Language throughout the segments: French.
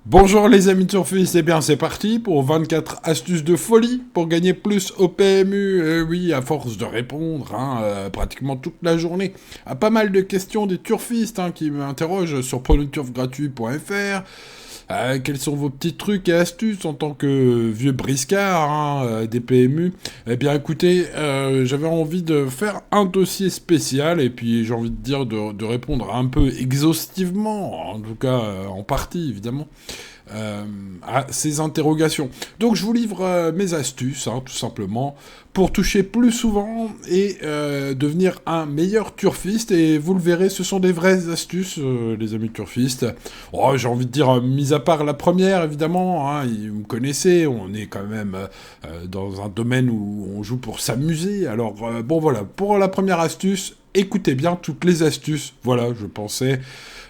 Bonjour les amis de Surface, et bien c'est parti pour 24 astuces de folie pour gagner plus au PMU. Oui, à force de répondre pratiquement toute la journée à pas mal de questions des turfistes qui m'interrogent sur preneuturfgratuit.fr. Quels sont vos petits trucs et astuces en tant que vieux briscard des PMU? Eh bien écoutez, j'avais envie de faire un dossier spécial et puis j'ai envie de dire de répondre un peu exhaustivement, en tout cas en partie évidemment, à ces interrogations. Donc je vous livre mes astuces, tout simplement, pour toucher plus souvent et devenir un meilleur turfiste. Et vous le verrez, ce sont des vraies astuces, les amis turfistes. Oh, j'ai envie de dire, mis à part la première, évidemment, vous me connaissez, on est quand même dans un domaine où on joue pour s'amuser. Alors, bon voilà, pour la première astuce, écoutez bien toutes les astuces. Voilà, je pensais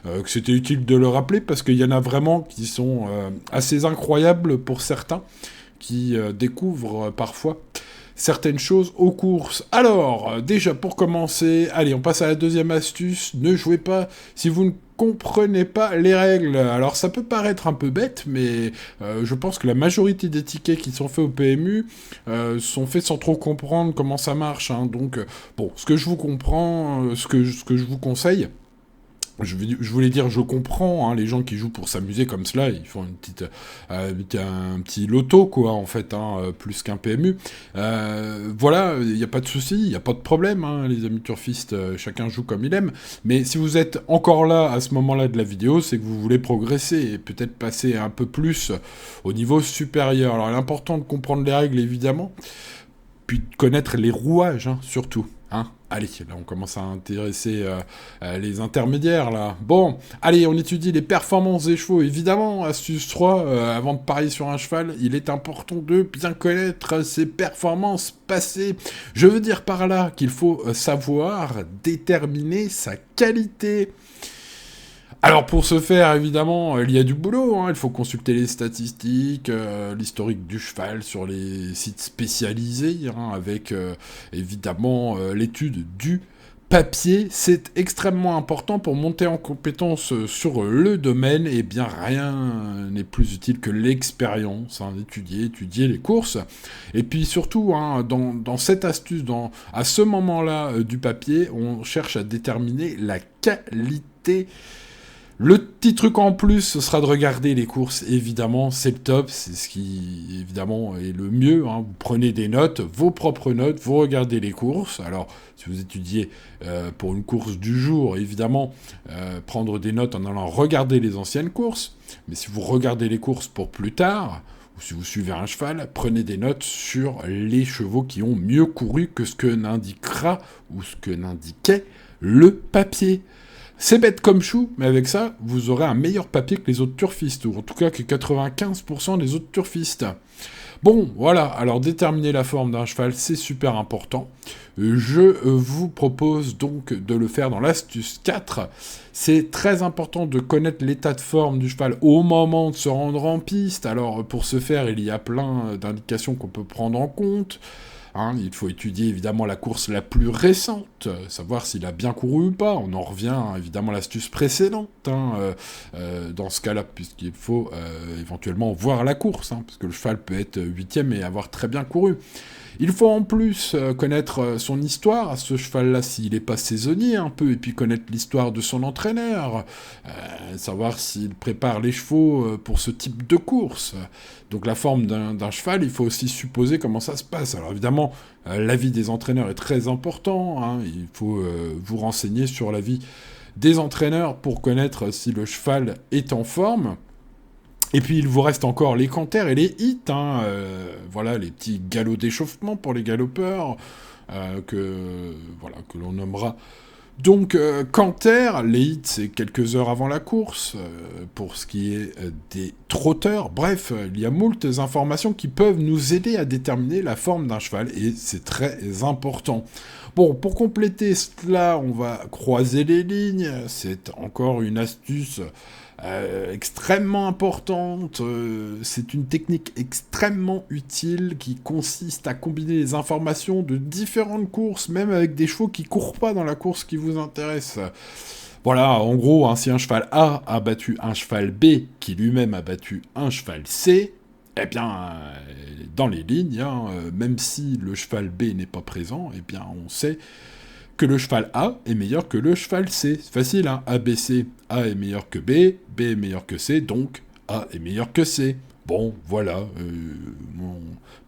que c'était utile de le rappeler parce qu'il y en a vraiment qui sont assez incroyables pour certains, qui découvrent parfois certaines choses aux courses. Alors, déjà pour commencer, allez, on passe à la deuxième astuce. Ne jouez pas si vous ne comprenez pas les règles. Alors ça peut paraître un peu bête, mais je pense que la majorité des tickets qui sont faits au PMU sont faits sans trop comprendre comment ça marche. Donc, bon, ce que je vous comprends, ce que je vous conseille, je voulais dire, je comprends, les gens qui jouent pour s'amuser comme cela, ils font un petit loto, quoi, en fait, plus qu'un PMU. Voilà, il n'y a pas de souci, il n'y a pas de problème, les amis turfistes, chacun joue comme il aime. Mais si vous êtes encore là, à ce moment-là de la vidéo, c'est que vous voulez progresser et peut-être passer un peu plus au niveau supérieur. Alors, l'important de comprendre les règles, évidemment, puis de connaître les rouages, surtout. Allez, là on commence à intéresser les intermédiaires, là. Bon, allez, on étudie les performances des chevaux. Évidemment, astuce 3, avant de parier sur un cheval, il est important de bien connaître ses performances passées. Je veux dire par là qu'il faut savoir déterminer sa qualité. Alors pour ce faire, évidemment, il y a du boulot, il faut consulter les statistiques, l'historique du cheval sur les sites spécialisés, avec évidemment l'étude du papier. C'est extrêmement important pour monter en compétence sur le domaine, et bien rien n'est plus utile que l'expérience, étudier les courses. Et puis surtout, dans cette astuce, à ce moment-là du papier, on cherche à déterminer la qualité. Le petit truc en plus, ce sera de regarder les courses, évidemment, c'est le top, c'est ce qui, évidemment, est le mieux. Vous prenez des notes, vos propres notes, vous regardez les courses. Alors, si vous étudiez pour une course du jour, évidemment, prendre des notes en allant regarder les anciennes courses. Mais si vous regardez les courses pour plus tard, ou si vous suivez un cheval, prenez des notes sur les chevaux qui ont mieux couru que ce que n'indiquera ou ce que n'indiquait le papier. C'est bête comme chou, mais avec ça, vous aurez un meilleur papier que les autres turfistes, ou en tout cas que 95% des autres turfistes. Bon, voilà, alors déterminer la forme d'un cheval, c'est super important. Je vous propose donc de le faire dans l'astuce 4. C'est très important de connaître l'état de forme du cheval au moment de se rendre en piste. Alors pour ce faire, il y a plein d'indications qu'on peut prendre en compte. Il faut étudier évidemment la course la plus récente, savoir s'il a bien couru ou pas. On en revient évidemment à l'astuce précédente, dans ce cas-là, puisqu'il faut éventuellement voir la course, parce que le cheval peut être 8e et avoir très bien couru. Il faut en plus connaître son histoire à ce cheval-là, s'il n'est pas saisonnier un peu, et puis connaître l'histoire de son entraîneur, savoir s'il prépare les chevaux pour ce type de course. Donc la forme d'un cheval, il faut aussi supposer comment ça se passe. Alors évidemment, l'avis des entraîneurs est très important, il faut vous renseigner sur l'avis des entraîneurs pour connaître si le cheval est en forme. Et puis il vous reste encore les canters et les hits, voilà, les petits galops d'échauffement pour les galopeurs, que l'on nommera. Donc canter, les hits c'est quelques heures avant la course, pour ce qui est des trotteurs. Bref, il y a moult informations qui peuvent nous aider à déterminer la forme d'un cheval, et c'est très important. Bon, pour compléter cela, on va croiser les lignes, c'est encore une astuce extrêmement importante, c'est une technique extrêmement utile qui consiste à combiner les informations de différentes courses, même avec des chevaux qui courent pas dans la course qui vous intéresse. Voilà, en gros, hein, si un cheval A a battu un cheval B, qui lui-même a battu un cheval C, eh bien, dans les lignes, hein, même si le cheval B n'est pas présent, eh bien, on sait que le cheval A est meilleur que le cheval C. C'est facile, hein, A, B, C. A est meilleur que B, B est meilleur que C, donc A est meilleur que C. Bon, voilà, mon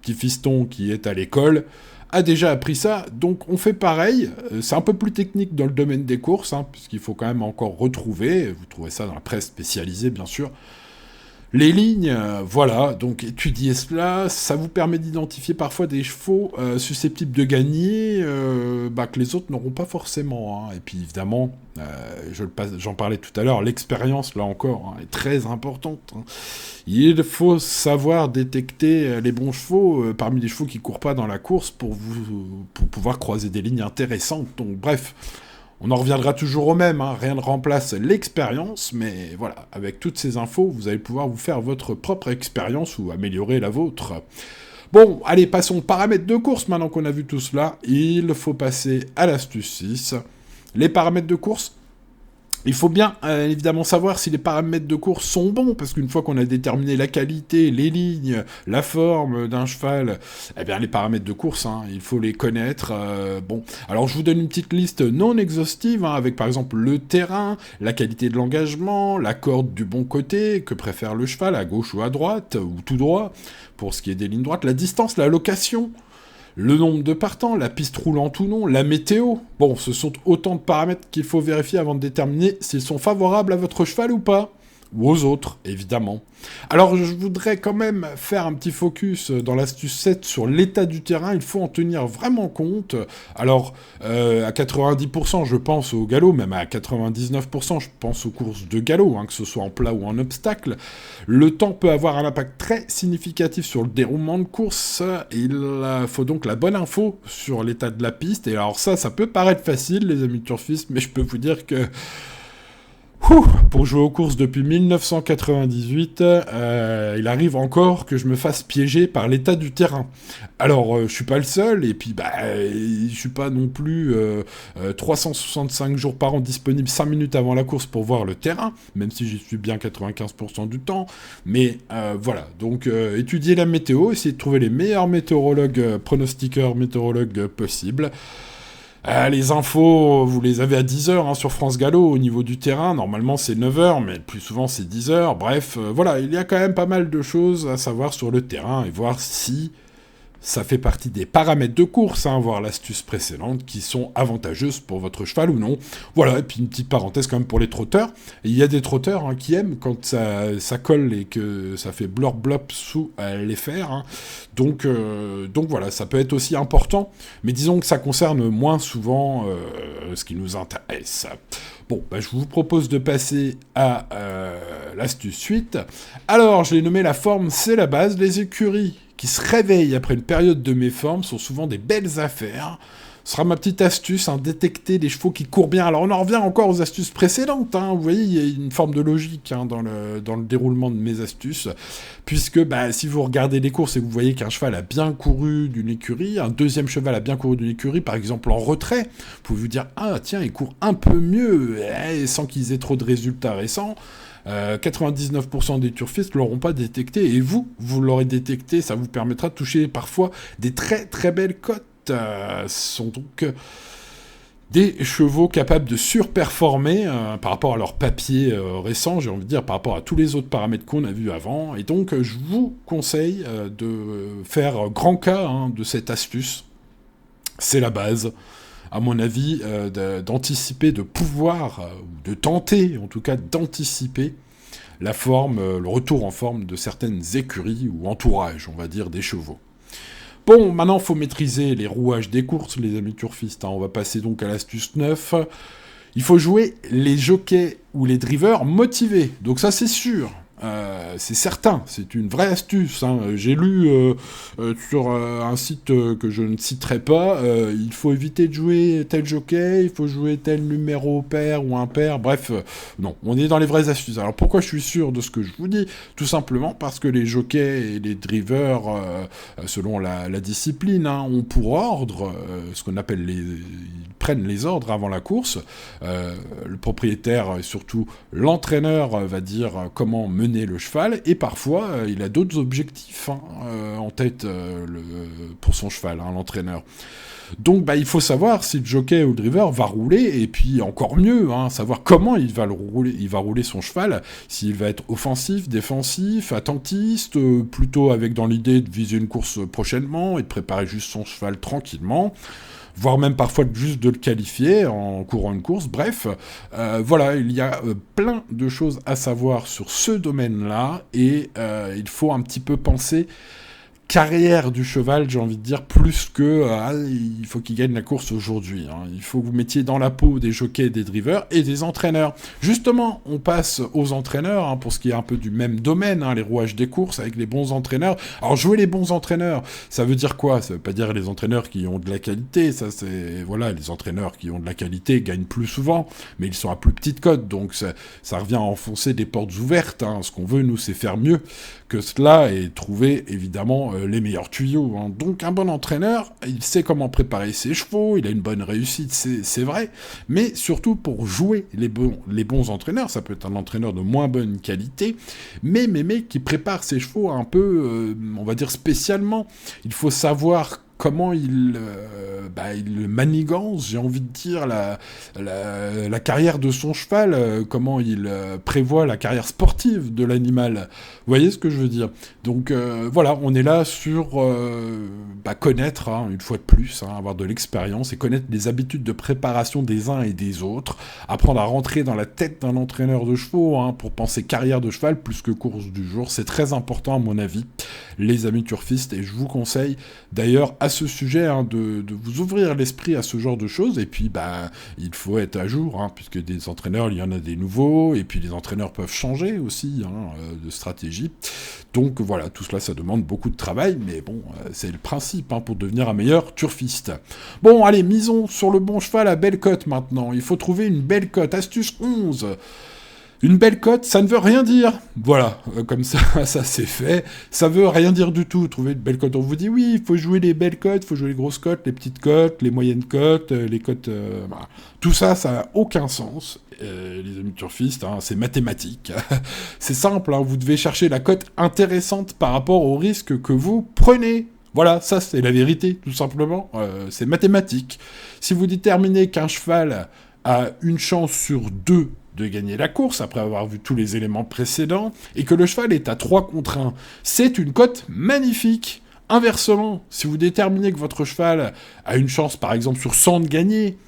petit fiston qui est à l'école a déjà appris ça, donc on fait pareil. C'est un peu plus technique dans le domaine des courses, hein, puisqu'il faut quand même encore retrouver, vous trouvez ça dans la presse spécialisée bien sûr, les lignes, voilà, donc étudier cela, ça vous permet d'identifier parfois des chevaux susceptibles de gagner, que les autres n'auront pas forcément. Hein. Et puis évidemment, j'en parlais tout à l'heure, l'expérience, là encore, hein, est très importante. Hein. Il faut savoir détecter les bons chevaux parmi les chevaux qui courent pas dans la course pour pouvoir croiser des lignes intéressantes. Donc bref... On en reviendra toujours au même, hein. Rien ne remplace l'expérience, mais voilà, avec toutes ces infos, vous allez pouvoir vous faire votre propre expérience ou améliorer la vôtre. Bon, allez, passons paramètres de course, maintenant qu'on a vu tout cela, il faut passer à l'astuce 6. Les paramètres de course, il faut bien évidemment savoir si les paramètres de course sont bons, parce qu'une fois qu'on a déterminé la qualité, les lignes, la forme d'un cheval, eh bien les paramètres de course, hein, il faut les connaître. Bon, alors je vous donne une petite liste non exhaustive, hein, avec par exemple le terrain, la qualité de l'engagement, la corde du bon côté, que préfère le cheval, à gauche ou à droite, ou tout droit, pour ce qui est des lignes droites, la distance, la location, le nombre de partants, la piste roulante ou non, la météo. Bon, ce sont autant de paramètres qu'il faut vérifier avant de déterminer s'ils sont favorables à votre cheval ou pas. Ou aux autres, évidemment. Alors, je voudrais quand même faire un petit focus dans l'astuce 7 sur l'état du terrain. Il faut en tenir vraiment compte. Alors, à 90%, je pense au galop, même à 99%, je pense aux courses de galop, hein, que ce soit en plat ou en obstacle. Le temps peut avoir un impact très significatif sur le déroulement de course. Il faut donc la bonne info sur l'état de la piste. Et alors ça peut paraître facile, les amis turfistes, mais je peux vous dire que... Pour jouer aux courses depuis 1998, il arrive encore que je me fasse piéger par l'état du terrain. Alors, je suis pas le seul, et puis je suis pas non plus 365 jours par an disponible 5 minutes avant la course pour voir le terrain, même si j'y suis bien 95% du temps. Mais voilà, donc étudier la météo, essayer de trouver les meilleurs météorologues, pronostiqueurs, météorologues possibles. Les infos, vous les avez à 10h hein, sur France Gallo au niveau du terrain. Normalement, c'est 9h, mais plus souvent, c'est 10h. Bref, voilà, il y a quand même pas mal de choses à savoir sur le terrain et voir si ça fait partie des paramètres de course, hein, voir l'astuce précédente, qui sont avantageuses pour votre cheval ou non. Voilà, et puis une petite parenthèse quand même pour les trotteurs. Il y a des trotteurs hein, qui aiment quand ça colle et que ça fait blurp-blop sous les fers. Hein. Donc voilà, ça peut être aussi important, mais disons que ça concerne moins souvent ce qui nous intéresse. Bon, je vous propose de passer à l'astuce 8. Alors, je l'ai nommé la forme, c'est la base. Les écuries qui se réveillent après une période de méforme sont souvent des belles affaires. Ce sera ma petite astuce, hein, détecter des chevaux qui courent bien. Alors on en revient encore aux astuces précédentes, hein. Vous voyez, il y a une forme de logique hein, dans le déroulement de mes astuces, puisque si vous regardez les courses et que vous voyez qu'un cheval a bien couru d'une écurie, un deuxième cheval a bien couru d'une écurie, par exemple en retrait, vous pouvez vous dire « Ah tiens, il court un peu mieux sans qu'ils aient trop de résultats récents ». 99% des turfistes ne l'auront pas détecté, et vous l'aurez détecté, ça vous permettra de toucher parfois des très très belles cotes. Ce sont donc des chevaux capables de surperformer par rapport à leur papier récent, j'ai envie de dire, par rapport à tous les autres paramètres qu'on a vus avant, et donc je vous conseille de faire grand cas hein, de cette astuce. C'est la base, à mon avis, d'anticiper, de pouvoir, ou de tenter, en tout cas, d'anticiper la forme, le retour en forme de certaines écuries ou entourages, on va dire, des chevaux. Bon, maintenant, il faut maîtriser les rouages des courses, les amis turfistes. Hein. On va passer donc à l'astuce 9. Il faut jouer les jockeys ou les drivers motivés. Donc ça, c'est sûr. c'est certain, c'est une vraie astuce. Hein. J'ai lu sur un site que je ne citerai pas, il faut éviter de jouer tel jockey, il faut jouer tel numéro pair ou impair, bref, non, on est dans les vraies astuces. Alors pourquoi je suis sûr de ce que je vous dis? Tout simplement parce que les jockeys et les drivers, selon la discipline, hein, ont pour ordre, ce qu'on appelle ils prennent les ordres avant la course. Le propriétaire, et surtout l'entraîneur, va dire comment mener le cheval, et parfois il a d'autres objectifs en tête pour son cheval, hein, l'entraîneur. Donc il faut savoir si le jockey ou le driver va rouler, et puis encore mieux, hein, savoir comment il va rouler son cheval, s'il va être offensif, défensif, attentiste, plutôt avec dans l'idée de viser une course prochainement et de préparer juste son cheval tranquillement, voire même parfois juste de le qualifier en courant une course. Bref, voilà, il y a plein de choses à savoir sur ce domaine-là, et il faut un petit peu penser carrière du cheval, j'ai envie de dire, plus que il faut qu'il gagne la course aujourd'hui. Hein. Il faut que vous mettiez dans la peau des jockeys, des drivers et des entraîneurs. Justement, on passe aux entraîneurs, hein, pour ce qui est un peu du même domaine, hein, les rouages des courses avec les bons entraîneurs. Alors, jouer les bons entraîneurs, ça veut dire quoi? Ça veut pas dire les entraîneurs qui ont de la qualité, ça c'est... Voilà, les entraîneurs qui ont de la qualité gagnent plus souvent, mais ils sont à plus petite cote, donc ça revient à enfoncer des portes ouvertes. Hein. Ce qu'on veut, nous, c'est faire mieux que cela et trouver, évidemment, les meilleurs tuyaux. Hein. Donc un bon entraîneur, il sait comment préparer ses chevaux, il a une bonne réussite, c'est vrai, mais surtout pour jouer les bons entraîneurs, ça peut être un entraîneur de moins bonne qualité, mais qui prépare ses chevaux un peu, on va dire spécialement. Il faut savoir comment il manigance, j'ai envie de dire, la carrière de son cheval, comment il prévoit la carrière sportive de l'animal. Vous voyez ce que je veux dire? Donc voilà, on est là sur connaître, hein, une fois de plus, hein, avoir de l'expérience et connaître les habitudes de préparation des uns et des autres, apprendre à rentrer dans la tête d'un entraîneur de chevaux, hein, pour penser carrière de cheval plus que course du jour. C'est très important à mon avis, les amis turfistes, et je vous conseille d'ailleurs à ce sujet, hein, de vous ouvrir l'esprit à ce genre de choses, et puis il faut être à jour, hein, puisque des entraîneurs, il y en a des nouveaux, et puis les entraîneurs peuvent changer aussi, hein, de stratégie. Donc voilà, tout cela, ça demande beaucoup de travail, mais bon, c'est le principe, hein, pour devenir un meilleur turfiste. Bon, allez, misons sur le bon cheval à belle cote maintenant. Il faut trouver une belle cote. Astuce 11. Une belle cote, ça ne veut rien dire. Voilà, comme ça, ça c'est fait. Ça veut rien dire du tout, trouver une belle cote. On vous dit, oui, il faut jouer les belles cotes, il faut jouer les grosses cotes, les petites cotes, les moyennes cotes, les cotes... Tout ça, ça n'a aucun sens, les amis turfistes, hein, c'est mathématique. C'est simple, hein, vous devez chercher la cote intéressante par rapport au risque que vous prenez. Voilà, ça c'est la vérité, tout simplement. C'est mathématique. Si vous déterminez qu'un cheval a une chance sur 2 de gagner la course, après avoir vu tous les éléments précédents, et que le cheval est à 3 contre 1, c'est une cote magnifique. Inversement, si vous déterminez que votre cheval a une chance, par exemple, sur 100 de gagner,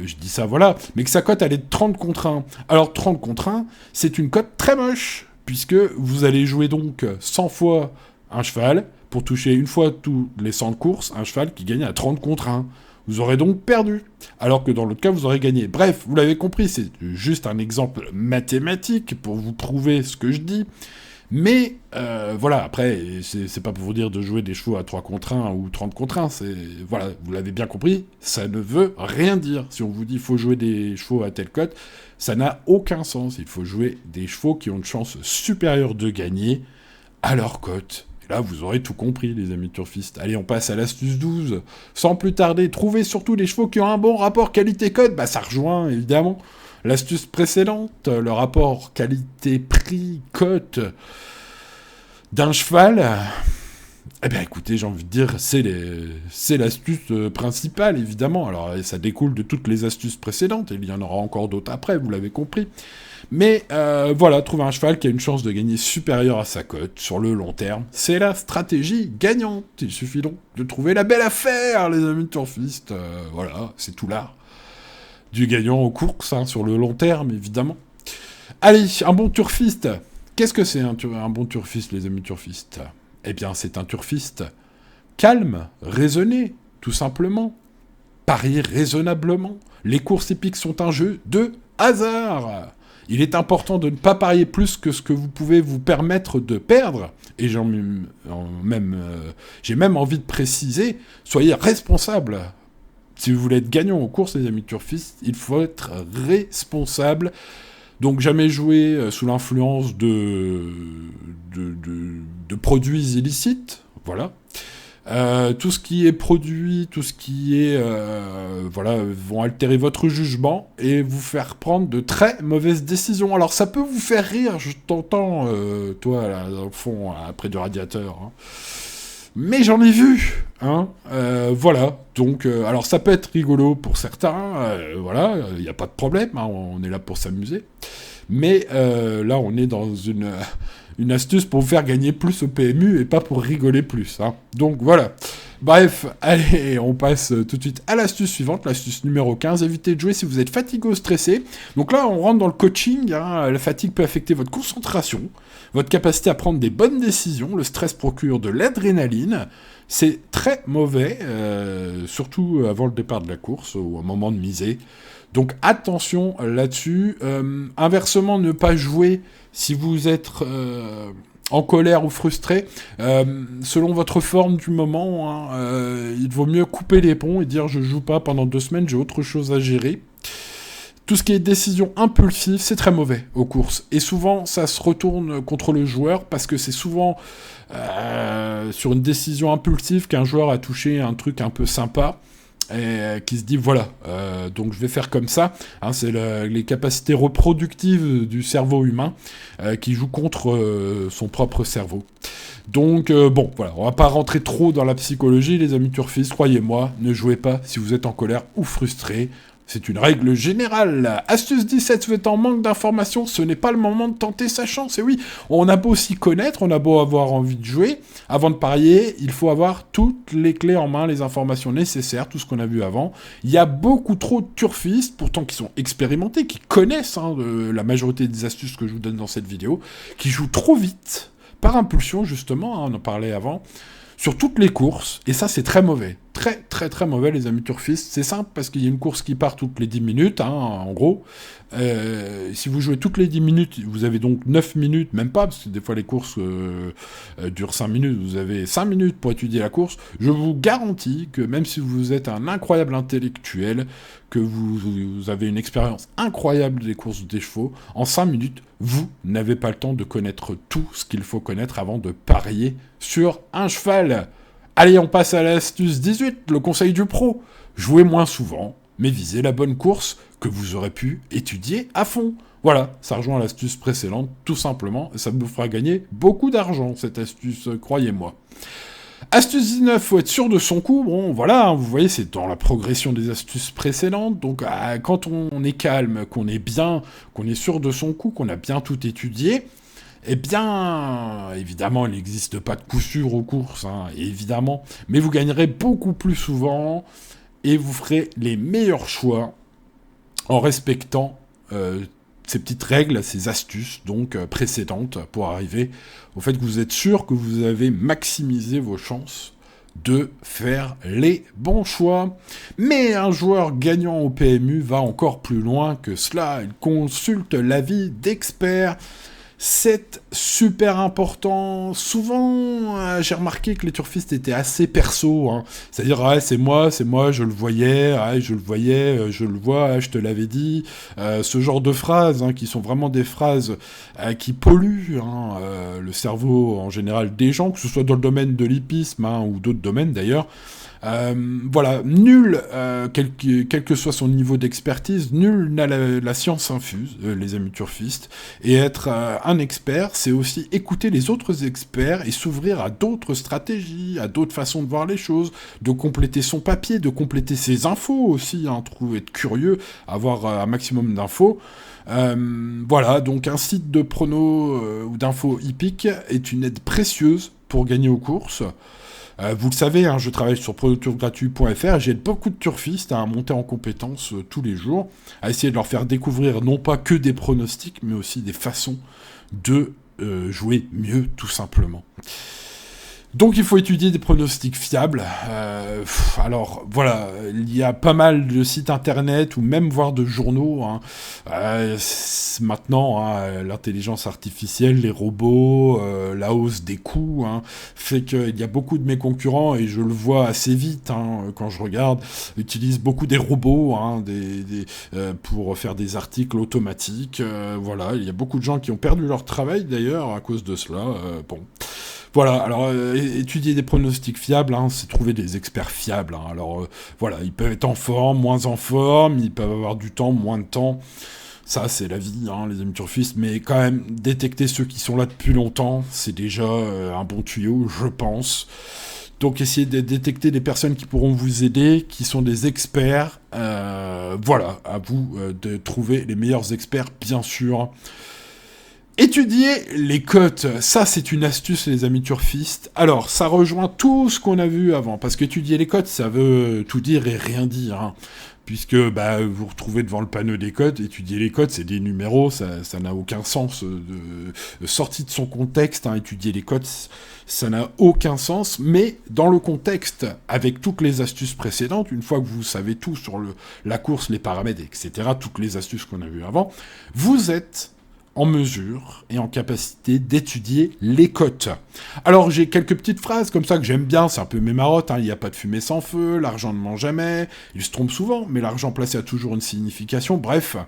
je dis ça, voilà, mais que sa cote, elle est de 30 contre 1. Alors, 30 contre 1, c'est une cote très moche, puisque vous allez jouer donc 100 fois un cheval, pour toucher une fois tous les 100 de course, un cheval qui gagne à 30 contre 1. Vous aurez donc perdu, alors que dans l'autre cas, vous aurez gagné. Bref, vous l'avez compris, c'est juste un exemple mathématique pour vous prouver ce que je dis. Mais voilà, après, c'est pas pour vous dire de jouer des chevaux à 3 contre 1 ou 30 contre 1. Voilà, vous l'avez bien compris, ça ne veut rien dire. Si on vous dit qu'il faut jouer des chevaux à telle cote, ça n'a aucun sens. Il faut jouer des chevaux qui ont une chance supérieure de gagner à leur cote. Là, vous aurez tout compris, les amis turfistes. Allez, on passe à l'astuce 12. Sans plus tarder, trouvez surtout les chevaux qui ont un bon rapport qualité-cote. Ça rejoint, évidemment, l'astuce précédente. Le rapport qualité-prix-cote d'un cheval. Eh bien, écoutez, j'ai envie de dire, c'est l'astuce principale, évidemment. Alors, ça découle de toutes les astuces précédentes. Et il y en aura encore d'autres après, vous l'avez compris. Mais voilà, trouver un cheval qui a une chance de gagner supérieure à sa cote sur le long terme, c'est la stratégie gagnante. Il suffit donc de trouver la belle affaire, les amis turfistes. Voilà, c'est tout l'art du gagnant aux courses, hein, sur le long terme, évidemment. Allez, un bon turfiste. Qu'est-ce que c'est un bon turfiste, les amis turfistes? Eh bien, c'est un turfiste calme, raisonné, tout simplement. Parier raisonnablement. Les courses hippiques sont un jeu de hasard. Il est important de ne pas parier plus que ce que vous pouvez vous permettre de perdre. Et j'ai même envie de préciser, soyez responsable. Si vous voulez être gagnant aux courses, les amis turfistes, il faut être responsable. Donc jamais jouer sous l'influence de produits illicites, voilà. Tout ce qui est produit, tout ce qui est... vont altérer votre jugement et vous faire prendre de très mauvaises décisions. Alors ça peut vous faire rire, je t'entends, toi, là, dans le fond, près du radiateur. Hein. Mais j'en ai vu, hein. Voilà, donc... alors ça peut être rigolo pour certains, voilà, il n'y a pas de problème, hein, on est là pour s'amuser. Mais là, on est dans une astuce pour vous faire gagner plus au PMU et pas pour rigoler plus. Hein. Donc voilà. Bref, allez, on passe tout de suite à l'astuce suivante, l'astuce numéro 15. Évitez de jouer si vous êtes fatigué ou stressé. Donc là, on rentre dans le coaching. Hein. La fatigue peut affecter votre concentration, votre capacité à prendre des bonnes décisions. Le stress procure de l'adrénaline. C'est très mauvais, surtout avant le départ de la course ou au moment de miser. Donc attention là-dessus. Inversement, ne pas jouer si vous êtes en colère ou frustré. Selon votre forme du moment, hein, il vaut mieux couper les ponts et dire je joue pas pendant 2 semaines, j'ai autre chose à gérer. Tout ce qui est décision impulsive, c'est très mauvais aux courses. Et souvent, ça se retourne contre le joueur parce que c'est souvent sur une décision impulsive qu'un joueur a touché un truc un peu sympa. Et qui se dit voilà, donc je vais faire comme ça. Hein, c'est les capacités reproductives du cerveau humain qui jouent contre son propre cerveau. Donc bon, voilà, on va pas rentrer trop dans la psychologie, les amis turfistes. Croyez-moi, ne jouez pas si vous êtes en colère ou frustré. C'est une règle générale. Astuce 17, si vous êtes en manque d'informations, ce n'est pas le moment de tenter sa chance. Et oui, on a beau s'y connaître, on a beau avoir envie de jouer. Avant de parier, il faut avoir toutes les clés en main, les informations nécessaires, tout ce qu'on a vu avant. Il y a beaucoup trop de turfistes, pourtant qui sont expérimentés, qui connaissent la majorité des astuces que je vous donne dans cette vidéo, qui jouent trop vite, par impulsion justement, hein, on en parlait avant, sur toutes les courses, et ça c'est très mauvais. Très très très mauvais les amis turfistes. C'est simple parce qu'il y a une course qui part toutes les 10 minutes, hein, en gros. Si vous jouez toutes les 10 minutes, vous avez donc 9 minutes, même pas, parce que des fois les courses durent 5 minutes, vous avez 5 minutes pour étudier la course. Je vous garantis que même si vous êtes un incroyable intellectuel, que vous avez une expérience incroyable des courses des chevaux, en 5 minutes, vous n'avez pas le temps de connaître tout ce qu'il faut connaître avant de parier sur un cheval. Allez, on passe à l'astuce 18, le conseil du pro. Jouez moins souvent, mais visez la bonne course que vous aurez pu étudier à fond. Voilà, ça rejoint l'astuce précédente, tout simplement, et ça vous fera gagner beaucoup d'argent, cette astuce, croyez-moi. Astuce 19, faut être sûr de son coup. Bon, voilà, hein, vous voyez, c'est dans la progression des astuces précédentes. Donc, quand on est calme, qu'on est bien, qu'on est sûr de son coup, qu'on a bien tout étudié, eh bien, évidemment, il n'existe pas de coup sûr aux courses, hein, évidemment, mais vous gagnerez beaucoup plus souvent et vous ferez les meilleurs choix en respectant ces petites règles, ces astuces donc précédentes pour arriver au fait que vous êtes sûr que vous avez maximisé vos chances de faire les bons choix. Mais un joueur gagnant au PMU va encore plus loin que cela. Il consulte l'avis d'experts. C'est super important. Souvent, j'ai remarqué que les turfistes étaient assez perso. Hein. C'est-à-dire, ah, c'est moi, je le voyais, ah, je le vois, ah, je te l'avais dit. Ce genre de phrases, hein, qui sont vraiment des phrases qui polluent hein, le cerveau en général des gens, que ce soit dans le domaine de l'hippisme hein, ou d'autres domaines d'ailleurs. Voilà, nul, quel que soit son niveau d'expertise, nul n'a la science infuse, les amis turfistes. Et être un expert, c'est aussi écouter les autres experts et s'ouvrir à d'autres stratégies, à d'autres façons de voir les choses, de compléter son papier, de compléter ses infos aussi, hein, être curieux, avoir un maximum d'infos. Voilà, donc un site de prono ou d'infos hippiques est une aide précieuse pour gagner aux courses. Vous le savez, hein, je travaille sur pronotourgratuit.fr et j'aide beaucoup de turfistes à monter en compétences tous les jours, à essayer de leur faire découvrir non pas que des pronostics, mais aussi des façons de jouer mieux, tout simplement. Donc il faut étudier des pronostics fiables. Alors voilà, il y a pas mal de sites internet ou même voire de journaux. Hein. Maintenant, hein, l'intelligence artificielle, les robots, la hausse des coûts fait qu'il y a beaucoup de mes concurrents, et je le vois assez vite quand je regarde, utilisent beaucoup des robots pour faire des articles automatiques. Voilà, il y a beaucoup de gens qui ont perdu leur travail d'ailleurs à cause de cela. Bon. Voilà, alors étudier des pronostics fiables, c'est trouver des experts fiables. Alors voilà, ils peuvent être en forme, moins en forme, ils peuvent avoir du temps, moins de temps. Ça, c'est la vie, les amis turfistes. Mais quand même, détecter ceux qui sont là depuis longtemps, c'est déjà un bon tuyau, je pense. Donc essayez de détecter des personnes qui pourront vous aider, qui sont des experts. Voilà, à vous de trouver les meilleurs experts, bien sûr. Étudier les cotes, ça c'est une astuce les amis turfistes. Alors, ça rejoint tout ce qu'on a vu avant, parce qu'étudier les cotes, ça veut tout dire et rien dire. Puisque vous retrouvez devant le panneau des cotes, étudier les cotes, c'est des numéros, ça n'a aucun sens. Sorti de son contexte, étudier les cotes, ça n'a aucun sens, mais dans le contexte, avec toutes les astuces précédentes, une fois que vous savez tout sur la course, les paramètres, etc., toutes les astuces qu'on a vues avant, vous êtes en mesure et en capacité d'étudier les cotes. Alors j'ai quelques petites phrases comme ça que j'aime bien, c'est un peu mes marottes, il n'y a pas de fumée sans feu, l'argent ne ment jamais, il se trompe souvent, mais l'argent placé a toujours une signification, bref.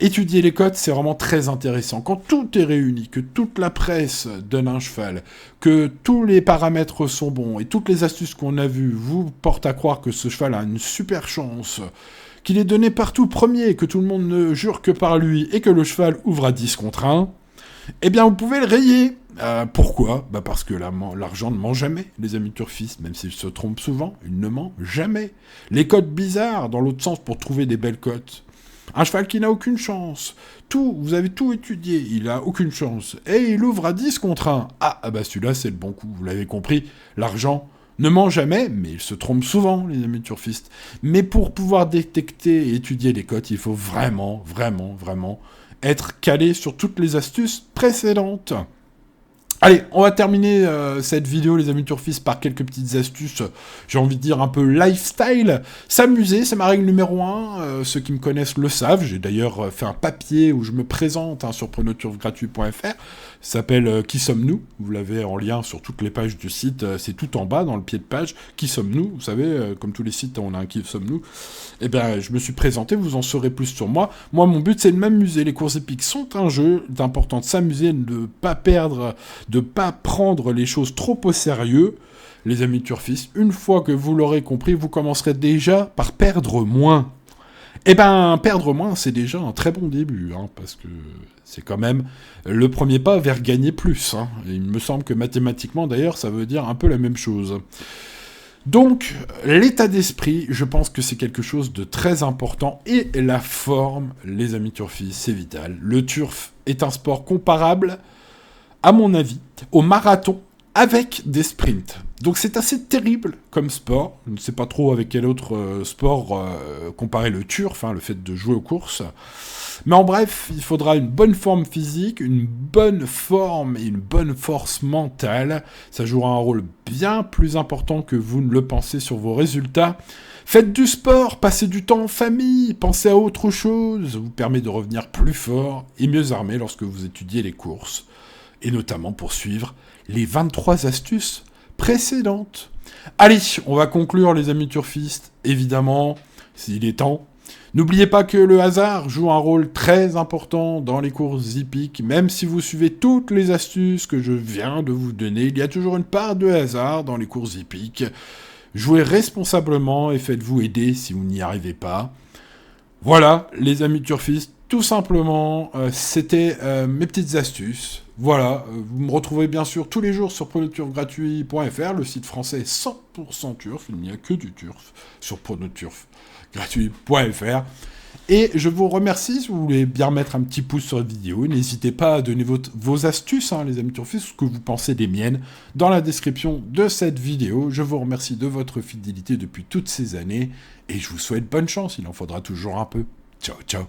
Étudier les cotes, c'est vraiment très intéressant. Quand tout est réuni, que toute la presse donne un cheval, que tous les paramètres sont bons, et toutes les astuces qu'on a vues vous portent à croire que ce cheval a une super chance, qu'il est donné partout premier, que tout le monde ne jure que par lui, et que le cheval ouvre à 10 contre 1, eh bien vous pouvez le rayer. Pourquoi ? Parce que l'argent ne ment jamais, les amis turfistes, même s'il se trompe souvent, il ne ment jamais. Les cotes bizarres, dans l'autre sens, pour trouver des belles cotes. Un cheval qui n'a aucune chance. Vous avez tout étudié, il a aucune chance. Et il ouvre à 10 contre 1. Celui-là, c'est le bon coup, vous l'avez compris. L'argent ne ment jamais, mais il se trompe souvent, les amis turfistes. Mais pour pouvoir détecter et étudier les cotes, il faut vraiment, vraiment, vraiment être calé sur toutes les astuces précédentes. Allez, on va terminer cette vidéo, les amis turfistes, par quelques petites astuces, j'ai envie de dire un peu lifestyle. S'amuser, c'est ma règle numéro 1, ceux qui me connaissent le savent. J'ai d'ailleurs fait un papier où je me présente sur pronoturfgratuit.fr. Ça s'appelle Qui sommes-nous ? Vous l'avez en lien sur toutes les pages du site, c'est tout en bas dans le pied de page. Qui sommes-nous ? Vous savez, comme tous les sites, on a un Qui sommes-nous ? Eh bien, je me suis présenté, vous en saurez plus sur moi. Moi, mon but, c'est de m'amuser. Les courses épiques sont un jeu, c'est important de s'amuser, de ne pas perdre, de ne pas prendre les choses trop au sérieux. Les amis turfistes, une fois que vous l'aurez compris, vous commencerez déjà par perdre moins. Eh ben, perdre moins, c'est déjà un très bon début, parce que c'est quand même le premier pas vers gagner plus. Et il me semble que mathématiquement, d'ailleurs, ça veut dire un peu la même chose. Donc, l'état d'esprit, je pense que c'est quelque chose de très important. Et la forme, les amis turfistes, c'est vital. Le turf est un sport comparable, à mon avis, au marathon avec des sprints. Donc c'est assez terrible comme sport. Je ne sais pas trop avec quel autre sport comparer le turf, le fait de jouer aux courses. Mais en bref, il faudra une bonne forme physique, une bonne forme et une bonne force mentale. Ça jouera un rôle bien plus important que vous ne le pensez sur vos résultats. Faites du sport, passez du temps en famille, pensez à autre chose. Ça vous permet de revenir plus fort et mieux armé lorsque vous étudiez les courses. Et notamment pour suivre les 23 astuces précédentes. Allez, on va conclure les amis turfistes, évidemment, s'il est temps. N'oubliez pas que le hasard joue un rôle très important dans les courses hippiques. Même si vous suivez toutes les astuces que je viens de vous donner, il y a toujours une part de hasard dans les courses hippiques. Jouez responsablement et faites-vous aider si vous n'y arrivez pas. Voilà, les amis turfistes, tout simplement, c'était mes petites astuces. Voilà, vous me retrouvez bien sûr tous les jours sur pronoturfgratuit.fr, le site français 100% turf, il n'y a que du turf sur pronoturfgratuit.fr. Et je vous remercie, si vous voulez bien mettre un petit pouce sur la vidéo, n'hésitez pas à donner vos astuces, les amis turfistes, ce que vous pensez des miennes, dans la description de cette vidéo. Je vous remercie de votre fidélité depuis toutes ces années, et je vous souhaite bonne chance, il en faudra toujours un peu. Ciao, ciao.